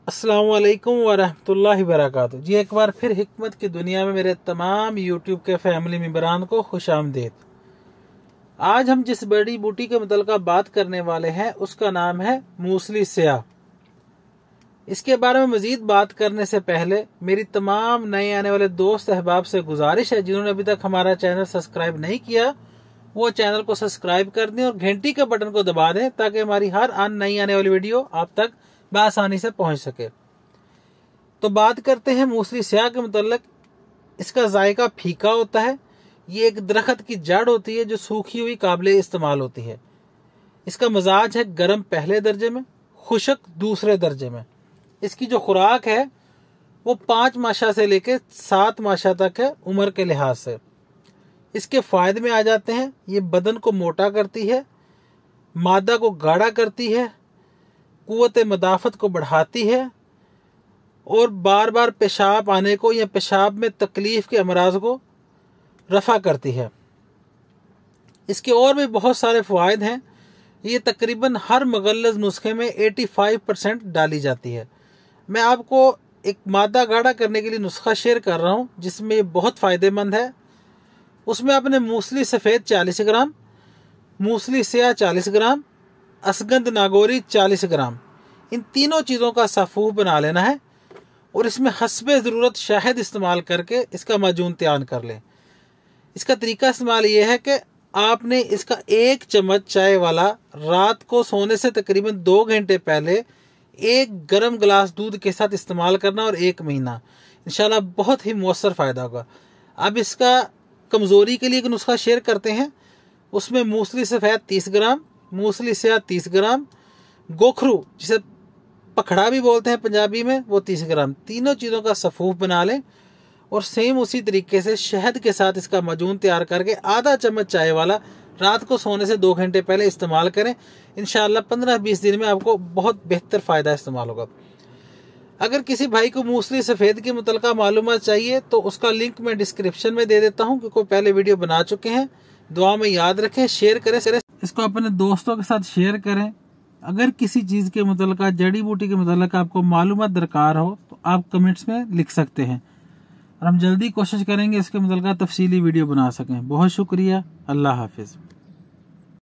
अस्सलामु अलैकुम वरहमतुल्लाहि वबरकातुहू। जी एक बार फिर हिकमत की दुनिया में मेरे तमाम यूट्यूब के फैमिली मेम्बरान को खुशामदीद। आज हम जिस बड़ी बूटी के मुतल्लिक़ बात करने वाले हैं उसका नाम है मूसली स्याह। इसके बारे में मजीद बात करने से पहले मेरी तमाम नए आने वाले दोस्त अहबाब से गुजारिश है, जिन्होंने अभी तक हमारा चैनल सब्सक्राइब नहीं किया वो चैनल को सब्सक्राइब कर दें और घंटी के बटन को दबा दें ताकि हमारी हर नई आने वाली वीडियो आप तक बआसानी से पहुंच सके। तो बात करते हैं मूसली स्याह के मुतल्लिक। इसका जायका फीका होता है। ये एक दरख्त की जड़ होती है जो सूखी हुई काबिल इस्तेमाल होती है। इसका मजाज है गर्म पहले दर्जे में, खुशक दूसरे दर्जे में। इसकी जो खुराक है वो 5 माशा से लेकर 7 माशा तक है उम्र के लिहाज से। इसके फायदे में आ जाते हैं, ये बदन को मोटा करती है, मादा को गाढ़ा करती है, कुव्वत मदाफत को बढ़ाती है और बार बार पेशाब आने को या पेशाब में तकलीफ के अमराज को रफा करती है। इसके और भी बहुत सारे फ़वाइद हैं। ये तकरीबन हर मुगल्लज़ नुस्खे में 85% डाली जाती है। मैं आपको एक मादा गाढ़ा करने के लिए नुस्खा शेयर कर रहा हूँ जिसमें ये बहुत फ़ायदेमंद है। उसमें आपने मूसली सफ़ेद 40 ग्राम, मूसली स्याह 40 ग्राम, असगंद नागौरी 40 ग्राम, इन तीनों चीज़ों का सफ़ूफ बना लेना है और इसमें हस्बे ज़रूरत शहद इस्तेमाल करके इसका माजून तैयार कर लें। इसका तरीका इस्तेमाल ये है कि आपने इसका 1 चम्मच चाय वाला रात को सोने से तकरीबन 2 घंटे पहले 1 गर्म गिलास दूध के साथ इस्तेमाल करना और 1 महीना इंशाल्लाह बहुत ही मौसर फ़ायदा होगा। अब इसका कमज़ोरी के लिए एक नुस्खा शेयर करते हैं। उसमें मूसली सफ़ेद 30 ग्राम, मूसली स्याह 30 ग्राम, गोखरू जिसे पखड़ा भी बोलते हैं पंजाबी में वो 30 ग्राम, तीनों चीज़ों का सफ़ूफ बना लें और सेम उसी तरीके से शहद के साथ इसका माजून तैयार करके आधा चम्मच चाय वाला रात को सोने से 2 घंटे पहले इस्तेमाल करें। इंशाल्लाह 15-20 दिन में आपको बहुत बेहतर फ़ायदा इस्तेमाल होगा। अगर किसी भाई को मूसली सफ़ेद की मुतल्लिक़ मालूमात चाहिए तो उसका लिंक मैं डिस्क्रिप्शन में दे देता हूँ, क्योंकि पहले वीडियो बना चुके हैं। दुआ में याद रखें, शेयर करें, इसको अपने दोस्तों के साथ शेयर करें। अगर किसी चीज़ के मुतल्लिक़, जड़ी बूटी के मुतल्लिक़ आपको मालूमात दरकार हो तो आप कमेंट्स में लिख सकते हैं और हम जल्दी कोशिश करेंगे इसके मुतल्लिक़ तफसीली वीडियो बना सकें। बहुत शुक्रिया। अल्लाह हाफिज़।